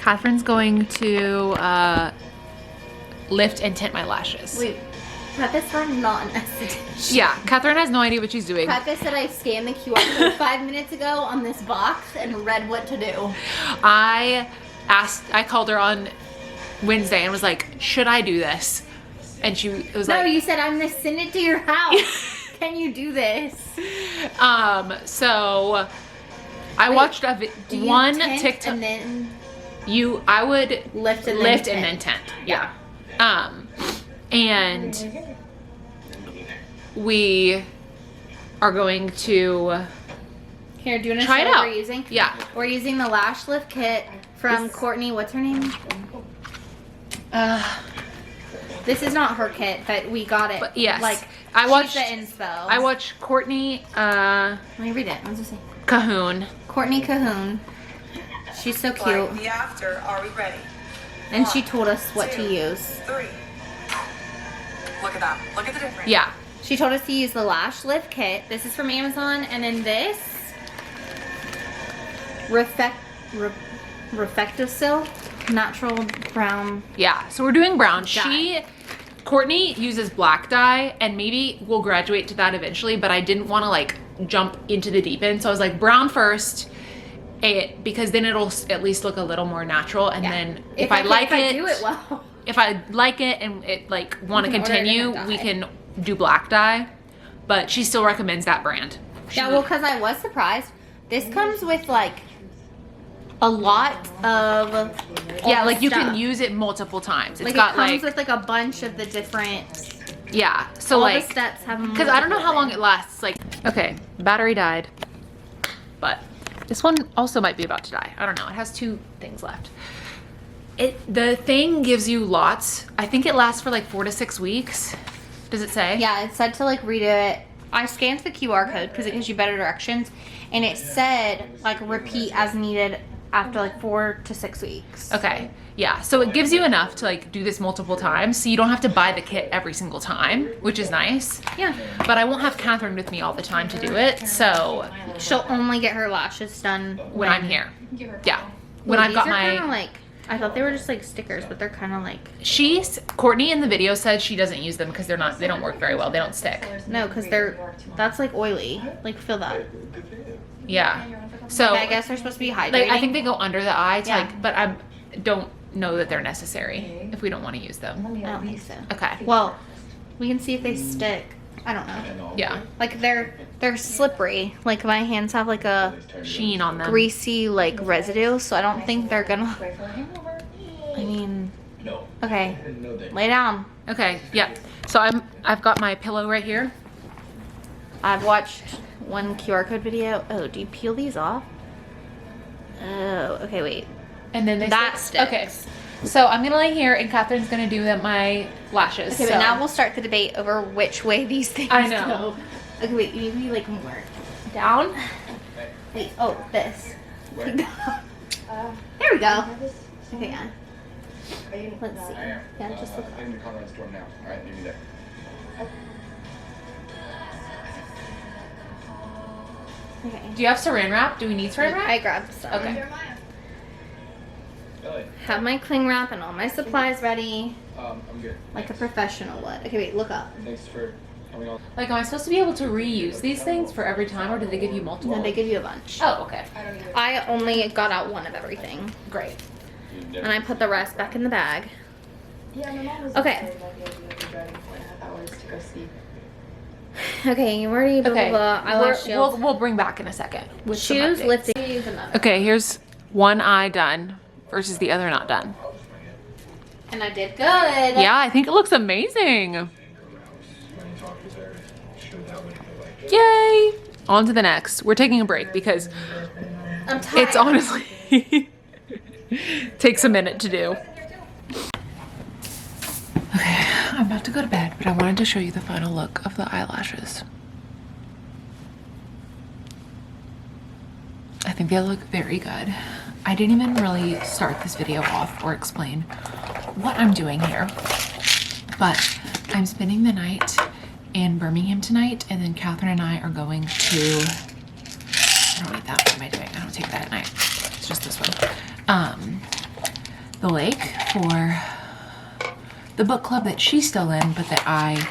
Catherine's going to lift and tint my lashes. Wait, preface we're not an esthetician. Yeah, Catherine has no idea what she's doing. Preface that I scanned the QR code 5 minutes ago on this box and read what to do. I called her on Wednesday and was like, should I do this? And she was like, no, you said I'm gonna send it to your house. Can you do this? So I watched one TikTok. And then I would lift and then tint. Yeah. And we are going to here. Do you want to try it show out? What we're using? Yeah. We're using the lash lift kit from Courtney. What's her name? This is not her kit, but we got it. But yes, like I watched the inspo. I watched Courtney. Let me read it. What does it say? Cahoon. Courtney Cahoon. She's so cute. Like the after, are we ready? And she told us what to use. 3. Look at that. Look at the difference. Yeah. She told us to use the lash lift kit. This is from Amazon, and then this Reflectosil natural brown. Yeah. So we're doing brown. Dye. Courtney uses black dye, and maybe we'll graduate to that eventually. But I didn't want to like jump into the deep end, so I was like brown first. Because then it'll at least look a little more natural, and then if I like it, do it well. If I like it and it like want to We can order a continue, different we dye. can do black dye. But she still recommends that brand. Yeah, well, because I was surprised. This comes with like a lot of Yeah, like you stuff. can use it multiple times. It's Like got it comes like with like a bunch of the different. yeah. So All like the steps have. because I don't know how long it lasts. Like okay, battery died, but this one also might be about to die. I don't know. It has 2 things left. The thing gives you lots. I think it lasts for like 4 to 6 weeks. Does it say? Yeah, it said to like redo it. I scanned the QR code because it gives you better directions, and it said like repeat as needed after like 4 to 6 weeks. Okay. Yeah. So it gives you enough to like do this multiple times, so you don't have to buy the kit every single time, which is nice. Yeah. But I won't have Catherine with me all the time to do it, so She'll only get her lashes done when I'm here. Yeah. When Well, I've got these are my kinda like, I thought they were just like stickers, but they're kind of like Courtney in the video said she doesn't use them because they don't work very well. They don't stick. no, because that's like oily. Like feel that. Yeah. So I guess they're supposed to be hydrating. like I think they go under the eye to Yeah. like, but I don't know that they're necessary if we don't want to use them. I don't think so. Okay. Well, we can see if they stick. I don't know. Yeah. Like they're slippery. Like my hands have like a Sheen on them. greasy like residue, so I don't think they're gonna. I mean, okay, lay down. Okay. Yeah. So I've got my pillow right here. I've watched one QR code video. Oh, do you peel these off? Oh, okay, wait. And then That stick. Okay. So I'm gonna lay here, and Catherine's gonna do my lashes. Okay, so. but now we'll start the debate over which way these things I know. go. Okay, wait, you need to be like more down. Wait, oh, this. There we go. Okay, yeah. Let's see. Yeah, just look. In the Conrad store now. All right, maybe there. Okay. Do you have saran wrap? Do we need saran wrap? I grabbed some. Okay. Have my cling wrap and all my supplies ready, I'm good. like a professional would. Okay, wait, look up. Thanks for coming on. Like, am I supposed to be able to reuse these things for every time, or do they give you multiple? No, they give you a bunch. Oh, okay. I only got out one of everything, Great. and I put the rest back in the bag. Okay. Okay, you already blah, Okay. blah, blah. Eyelash shield. We'll bring back in a second. With some Shoes updates. lifting. Okay, here's one eye done versus the other not done. And I did good. Yeah, I think it looks amazing. Yay! On to the next. We're taking a break because I'm tired. it's honestly takes a minute to do. Okay, I'm about to go to bed, but I wanted to show you the final look of the eyelashes. I think they look very good. I didn't even really start this video off or explain what I'm doing here, but I'm spending the night in Birmingham tonight, and then Catherine and I are going to, I don't need that, what am I doing? I don't take that at night, it's just this one. the lake for the book club that she's still in, but that I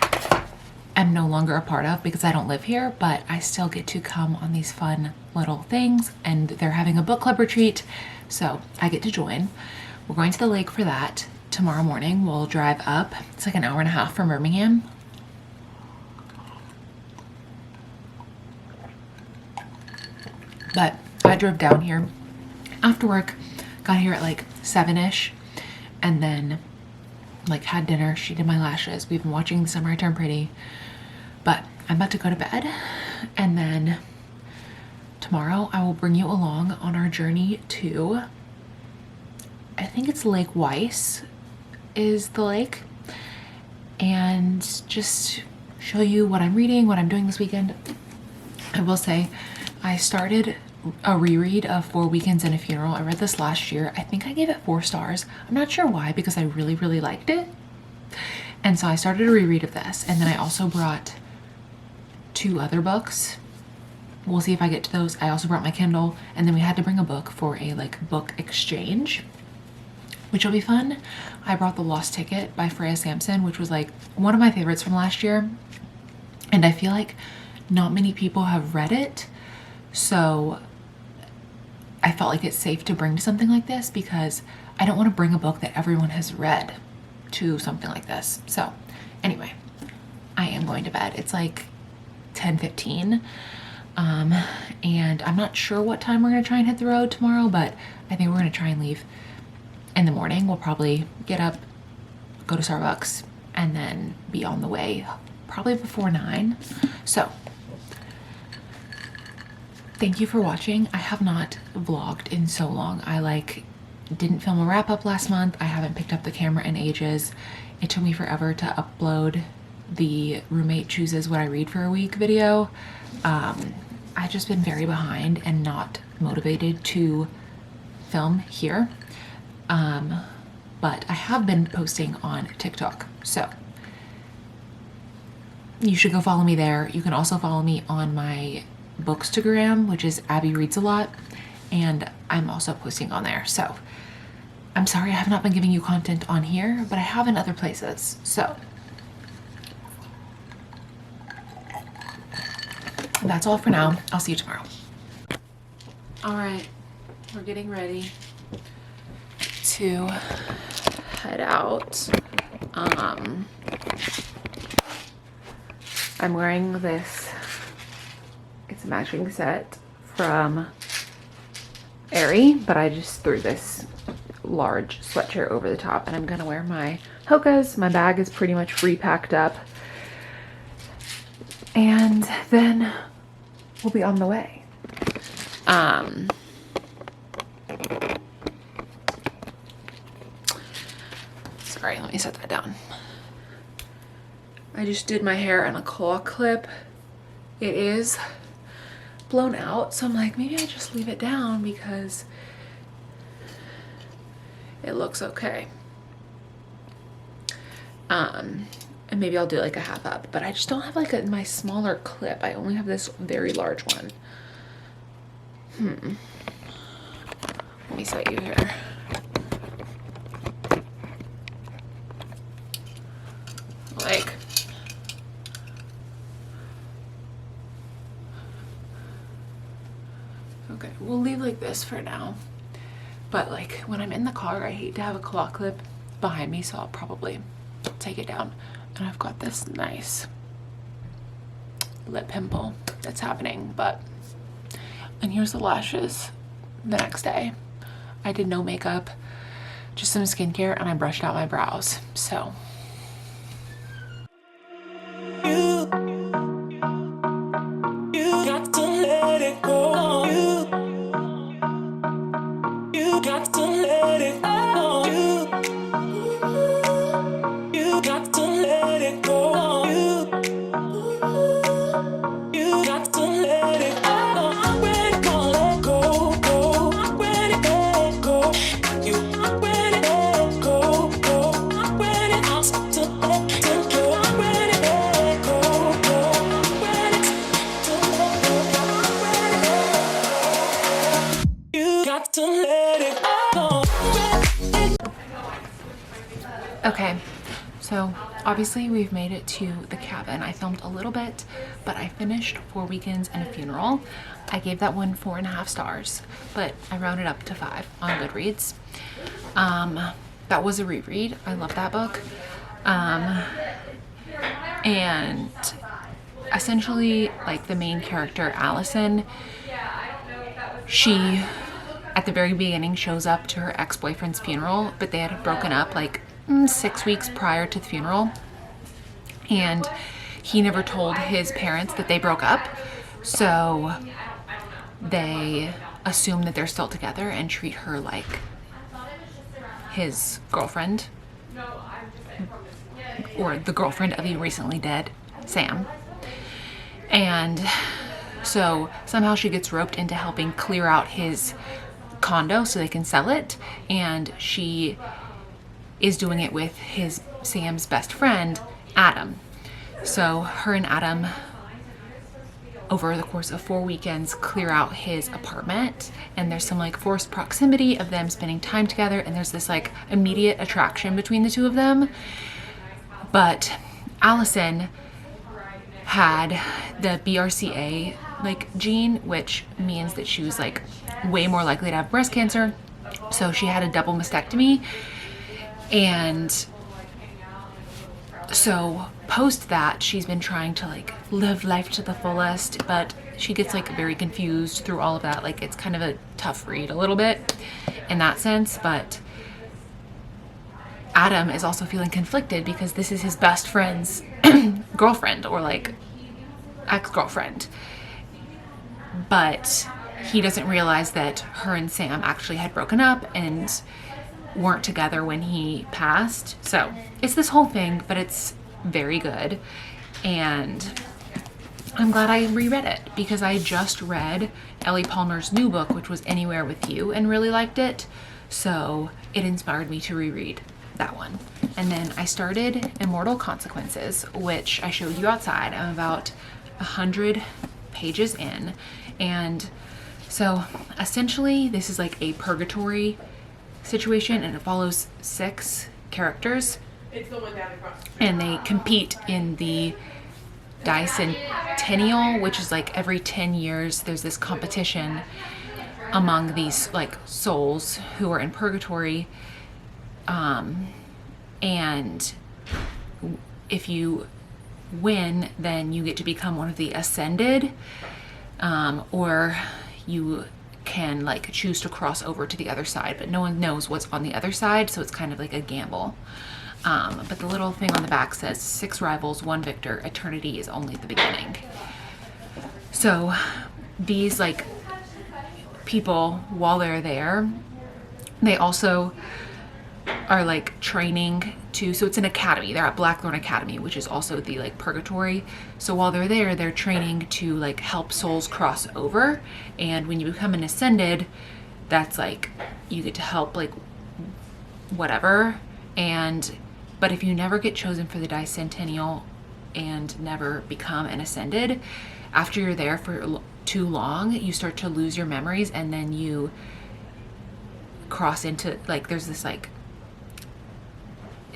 am no longer a part of because I don't live here, but I still get to come on these fun little things, and they're having a book club retreat, so I get to join. We're going to the lake for that tomorrow morning. We'll drive up. It's like an hour and a half from Birmingham. But I drove down here after work, got here at like 7-ish, and then like had dinner. She did my lashes. We've been watching The Summer I Turned Pretty, but I'm about to go to bed, and then tomorrow I will bring you along on our journey to, I think it's Lake Weiss is the lake, and just show you what I'm reading, what I'm doing this weekend. I will say I started a reread of 4 Weekends and a Funeral. I read this last year. I think I gave it 4 stars. I'm not sure why, because I really, really liked it. And so I started a reread of this. And then I also brought 2 other books. We'll see if I get to those. I also brought my Kindle, and then we had to bring a book for a like book exchange, which will be fun. I brought The Lost Ticket by Freya Sampson, which was like one of my favorites from last year. And I feel like not many people have read it. So I felt like it's safe to bring to something like this because I don't want to bring a book that everyone has read to something like this. So anyway, I am going to bed. It's like 10:15. And I'm not sure what time we're going to try and hit the road tomorrow, but I think we're going to try and leave in the morning. We'll probably get up, go to Starbucks, and then be on the way probably before 9. So thank you for watching. I have not vlogged in so long. I didn't film a wrap up last month. I haven't picked up the camera in ages. It took me forever to upload the roommate chooses what I read for a week video. I've just been very behind and not motivated to film here. But I have been posting on TikTok. So you should go follow me there. You can also follow me on my bookstagram, which is Abby Reads a Lot, and I'm also posting on there. So I'm sorry I have not been giving you content on here, but I have in other places. So that's all for now. I'll see you tomorrow. All right, we're getting ready to head out. I'm wearing this, it's a matching set from Aerie, but I just threw this large sweatshirt over the top, and I'm gonna wear my Hoka's. My bag is pretty much repacked up, and then we'll be on the way. Sorry, let me set that down. I just did my hair in a claw clip. It is blown out, so I'm like, maybe I just leave it down because it looks okay. And maybe I'll do like a half up, but I just don't have like my smaller clip. I only have this very large one. Let me set you here. Like, okay, we'll leave like this for now. But like when I'm in the car, I hate to have a claw clip behind me, so I'll probably take it down. And I've got this nice lip pimple that's happening, and here's the lashes the next day. I did no makeup, just some skincare, and I brushed out my brows, so. You got to let it go. You got to let it go. You got to let it go. You got to let it go. I'm ready to let go. I'm ready to let go. I'm ready to let go. I'm ready to let go. I'm ready to let go. I'm ready to let go. I'm ready to let go. You got to let it go. Okay, so obviously we've made it to the cabin. I filmed a little bit, but I finished 4 Weekends and a Funeral. I gave that one 4.5 stars, but I rounded up to 5 on Goodreads. That was a reread. I love that book. And essentially, like, the main character, Allison, she, at the very beginning, shows up to her ex-boyfriend's funeral, but they had broken up like 6 weeks prior to the funeral, and he never told his parents that they broke up, so they assume that they're still together and treat her like his girlfriend, or the girlfriend of the recently dead Sam. And so somehow she gets roped into helping clear out his condo so they can sell it, and she is doing it with Sam's best friend, Adam. So her and Adam, over the course of 4 weekends, clear out his apartment, and there's some like forced proximity of them spending time together, and there's this like immediate attraction between the two of them. But Allison had the BRCA like gene, which means that she was like way more likely to have breast cancer. So she had a double mastectomy, and so post that she's been trying to like live life to the fullest, but she gets like very confused through all of that. Like, it's kind of a tough read a little bit in that sense, but Adam is also feeling conflicted because this is his best friend's girlfriend, or like ex-girlfriend, but he doesn't realize that her and Sam actually had broken up and weren't together when he passed. So it's this whole thing, but it's very good, and I'm glad I reread it because I just read Ellie Palmer's new book, which was Anywhere with You, and really liked it, so it inspired me to reread that one. And then I started Immortal Consequences, which I showed you outside. I'm about 100 pages in, and so essentially this is like a purgatory situation, and it follows 6 characters, and they compete in the Dicentennial, which is like every 10 years there's this competition among these like souls who are in purgatory, and if you win, then you get to become one of the ascended, or you can like choose to cross over to the other side, but no one knows what's on the other side, so it's kind of like a gamble. But the little thing on the back says 6 rivals, 1 victor, eternity is only the beginning. So these like people, while they're there, they also are like training to, so it's an academy. They're at Blackthorn Academy, which is also the like purgatory. So while they're there, they're training to like help souls cross over. And when you become an ascended, that's like you get to help like whatever. But if you never get chosen for the Dicentennial and never become an ascended, after you're there for too long, you start to lose your memories, and then you cross into like, there's this like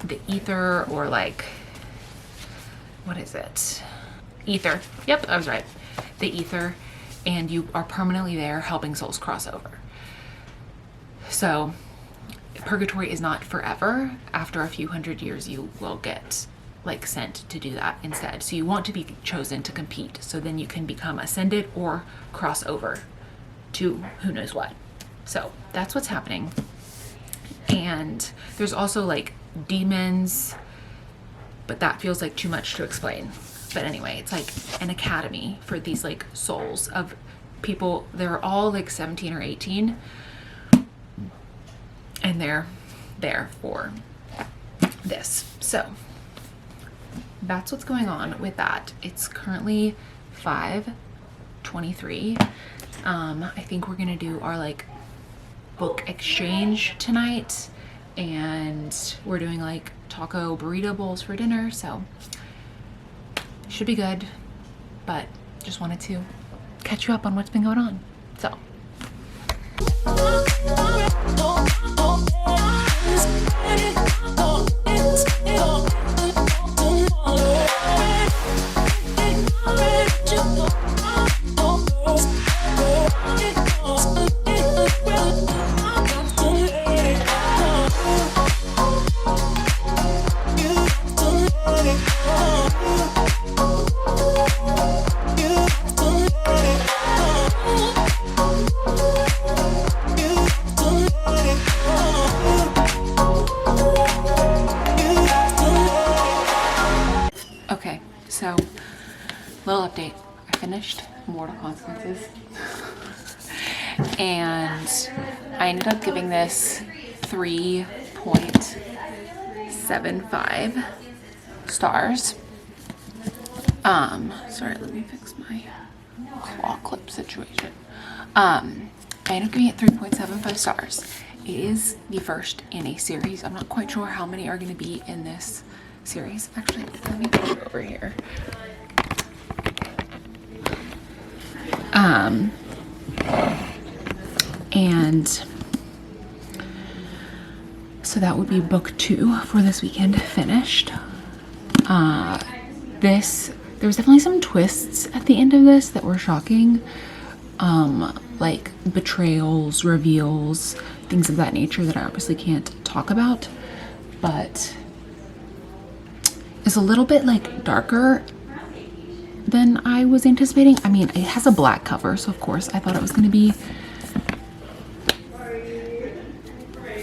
the ether, or like, what is it? Ether. Yep, I was right. The ether, and you are permanently there helping souls cross over. So purgatory is not forever. After a few hundred years, you will get like sent to do that instead. So you want to be chosen to compete, so then you can become ascended or cross over to who knows what. So that's what's happening. And there's also like demons, but that feels like too much to explain. But anyway, it's like an academy for these like souls of people. They're all like 17 or 18, and they're there for this. So that's what's going on with that. It's currently 5:23. I think we're gonna do our like book exchange tonight, and we're doing like taco burrito bowls for dinner, so should be good. But just wanted to catch you up on what's been going on. So Okay, so little update. I finished Mortal Consequences and I ended up giving this 3.75 stars. Sorry, let me fix my claw clip situation. I ended up giving it 3.75 stars. It is the first in a series. I'm not quite sure how many are going to be in this series. Actually, let me put you over here. And so that would be book 2 for this weekend finished. There was definitely some twists at the end of this that were shocking. Like betrayals, reveals, things of that nature that I obviously can't talk about, but it's a little bit like darker than I was anticipating. I mean, it has a black cover, so of course I thought it was going to be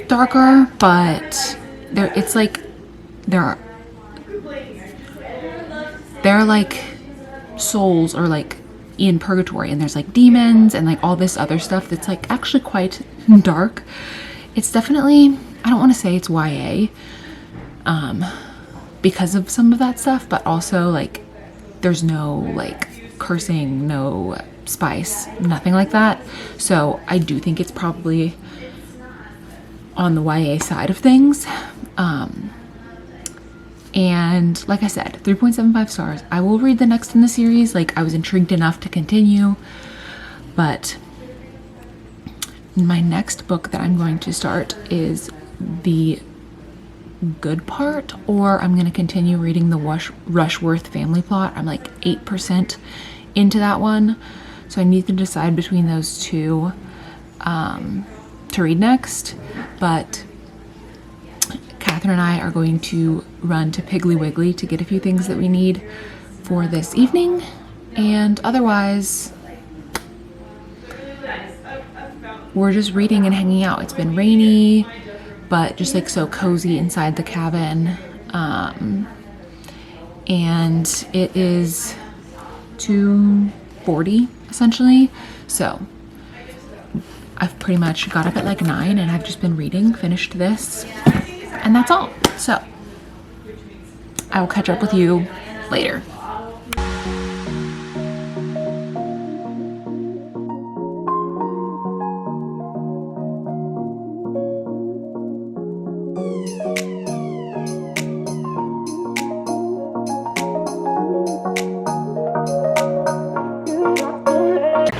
darker, but it's like they're like souls or like in purgatory, and there's like demons and like all this other stuff that's like actually quite dark. It's definitely, I don't want to say it's YA because of some of that stuff, but also like there's no like cursing, no spice, nothing like that. So I do think it's probably on the YA side of things. And like I said, 3.75 stars. I will read the next in the series. Like, I was intrigued enough to continue, but my next book that I'm going to start is the good part, or I'm going to continue reading the Rushworth family plot. I'm like 8% into that one, so I need to decide between those two to read next. But Catherine and I are going to run to Piggly Wiggly to get a few things that we need for this evening, and otherwise we're just reading and hanging out. It's been rainy, but just like so cozy inside the cabin. And it is 2:40 essentially, so I've pretty much got up at like 9 and I've just been reading, finished this, and that's all. So I will catch up with you later.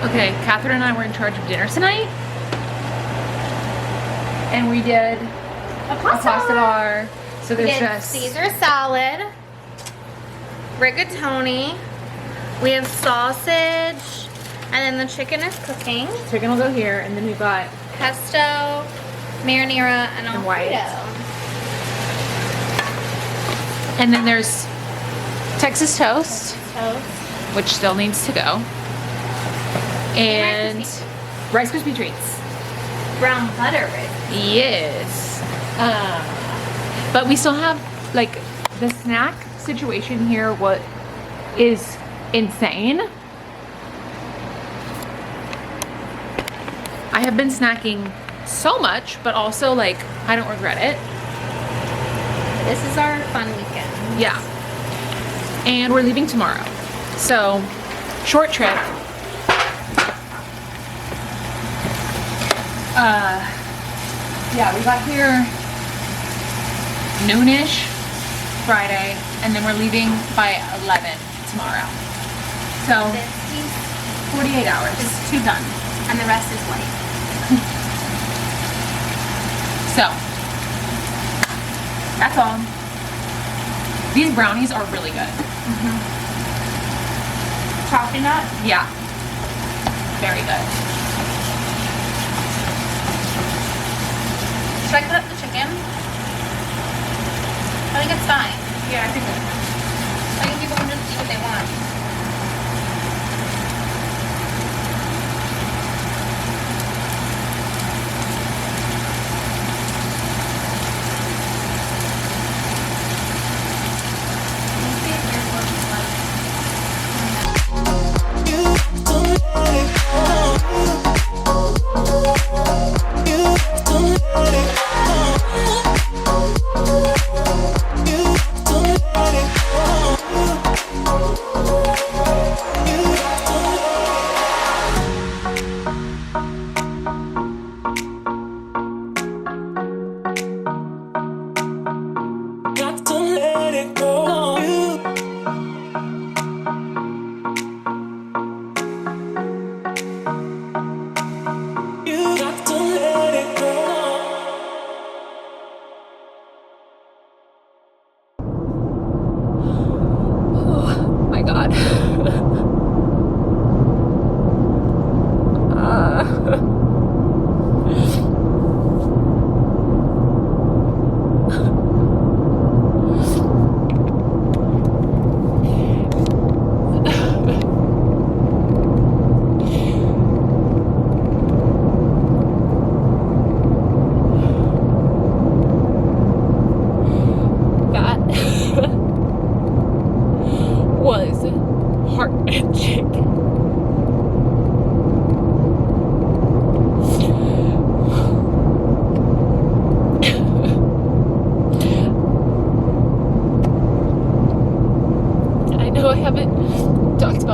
Okay, Catherine and I were in charge of dinner tonight, and we did a pasta bar. So there's just Caesar salad, rigatoni, we have sausage, and then the chicken is cooking. chicken will go here, and then we've got Pesto, marinara, and white. Alfredo. and then there's Texas toast, Toast. which still needs to go, and Rice Krispie treats. Brown butter rib. Yes. But we still have like the snack situation here. What is insane? I have been snacking so much, but also like I don't regret it. This is our fun weekend. Yeah. And we're leaving tomorrow. So, short trip. Yeah, we got here noonish Friday, and then we're leaving by 11 tomorrow. So, 48 hours. It's 2 done, and the rest is white. So, that's all. These brownies are really good. Coffee nut. Yeah. Very good. Should I cut up the chicken? I think it's fine. Yeah, I think so. I think people can just eat what they want.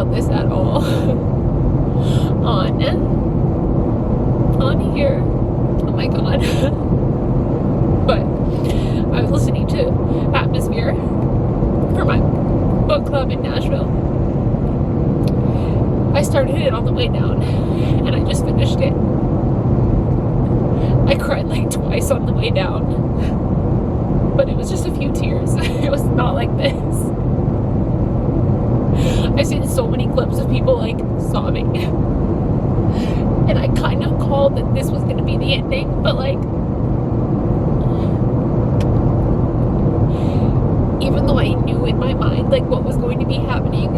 about this at all on here. Oh my god. But I was listening to Atmosphere for my book club in Nashville. I started it on the way down and I just finished it. I cried like twice on the way down, but it was just a few tears. It was not like this. I've seen so many clips of people like sobbing, and I kind of called that this was going to be the ending, but like, even though I knew in my mind like what was going to be happening,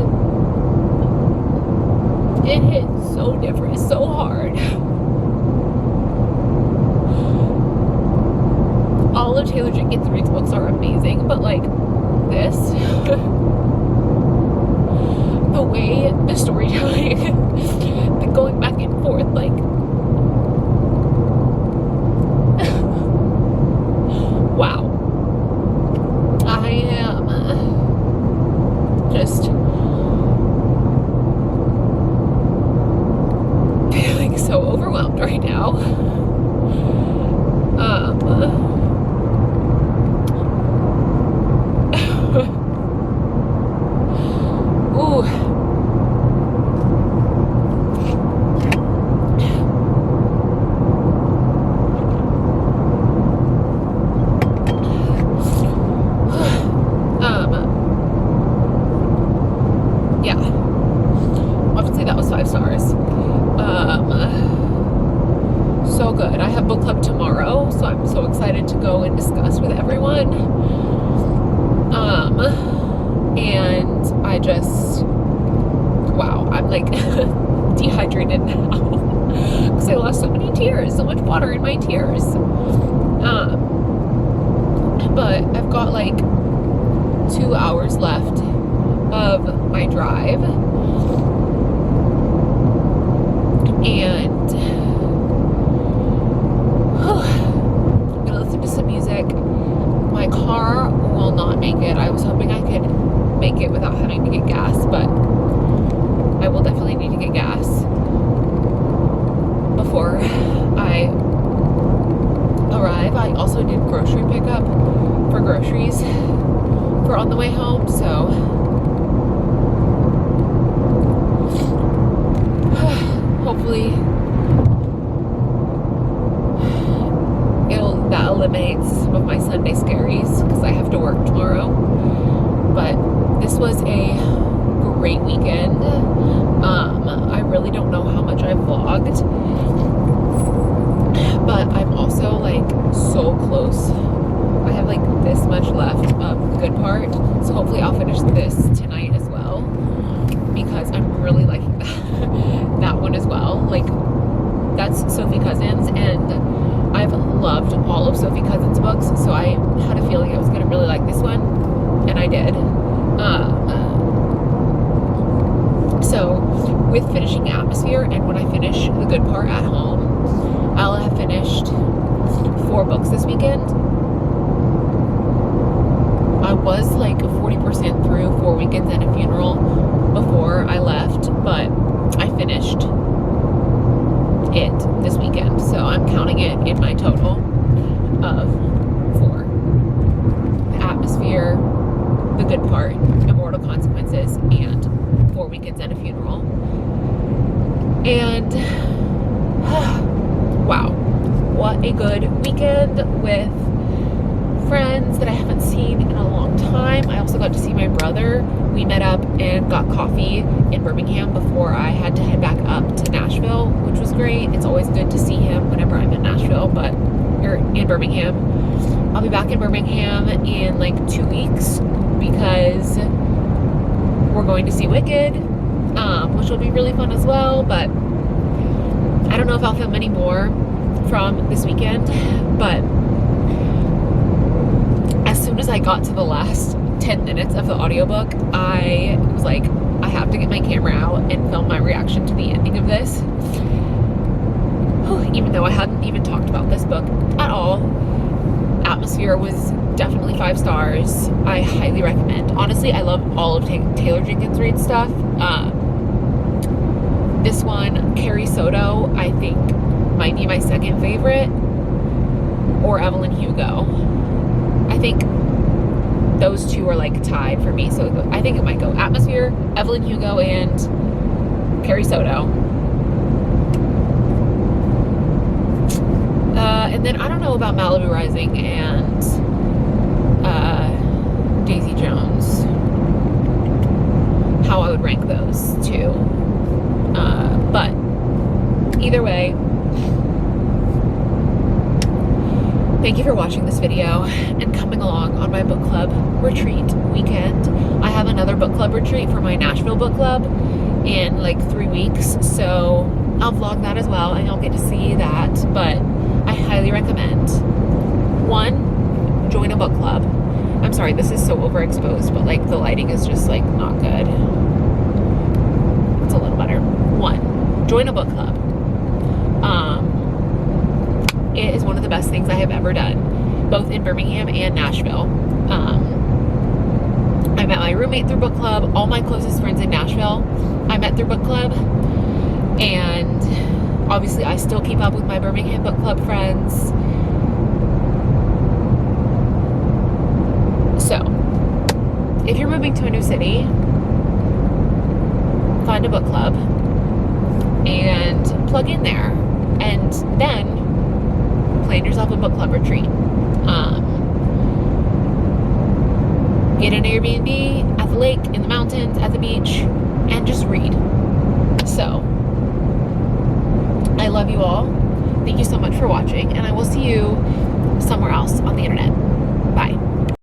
it hit so different, so hard. All of Taylor Jenkins Reid's books are amazing, but like this, the way the storytelling, the going back and forth, like, wow. I am just feeling so overwhelmed right now. Ooh. Yeah. Obviously that was 5 stars. So good. I have book club tomorrow, so I'm so excited to go and discuss with everyone. And I just, wow, I'm like dehydrated now because I lost so many tears, so much water in my tears. But I've got like 2 hours left of my drive, and I'm gonna listen to some music. My car will not make it. I was hoping I could make it without having to get gas, but I will definitely need to get gas before I arrive. I also did grocery pickup for groceries for on the way home, so hopefully that eliminates some of my Sunday scaries because I have to work tomorrow. But this was a great weekend. I really don't know how much I vlogged, but I'm also like so close. I have like this much left of the good part, so hopefully I'll finish this tonight as well, because I'm really liking that one as well. Like, that's Sophie Cousins, and I've loved all of Sophie Cousins' books, so I had a feeling I was going to really like this one, and I did. So with finishing Atmosphere, and when I finish the good part at home, I'll have finished 4 books this weekend. I was like 40% through 4 Weekends and a Funeral before I left, but I finished it this weekend, so I'm counting it in my total of 4. The Atmosphere, The Good Part, Immortal Consequences, and 4 Weekends and a Funeral. And wow, what a good weekend with friends that I haven't seen in a long time. I also got to see my brother. We met up and got coffee in Birmingham before I had to head back up to Nashville, which was great. It's always good to see him whenever I'm in Nashville, but you're in Birmingham. I'll be back in Birmingham in like 2 weeks because we're going to see Wicked, which will be really fun as well. But I don't know if I'll film any more from this weekend, but as soon as I got to the last 10 minutes of the audiobook, I was like, I have to get my camera out and film my reaction to the ending of this. Even though I hadn't even talked about this book at all. Atmosphere was definitely 5 stars. I highly recommend. Honestly, I love all of Taylor Jenkins Reid's stuff. This one, Carrie Soto, I think might be my second favorite, or Evelyn Hugo. I think those two are like tied for me, so I think it might go Atmosphere, Evelyn Hugo, and Carrie Soto. And then I don't know about Malibu Rising and Daisy Jones, how I would rank those two. But either way, thank you for watching this video and coming along on my book club retreat weekend. I have another book club retreat for my Nashville book club in like 3 weeks, so I'll vlog that as well and you'll get to see that. But I highly recommend, 1, join a book club. I'm sorry, this is so overexposed, but like the lighting is just like not good. It's a little better. 1, join a book club. It is one of the best things I have ever done, both in Birmingham and Nashville. I met my roommate through book club. All my closest friends in Nashville I met through book club, and obviously I still keep up with my Birmingham book club friends. So if you're moving to a new city, find a book club and plug in there, and then plan yourself a book club retreat. Get an Airbnb at the lake, in the mountains, at the beach, and just read. So I love you all. Thank you so much for watching, and I will see you somewhere else on the internet. Bye.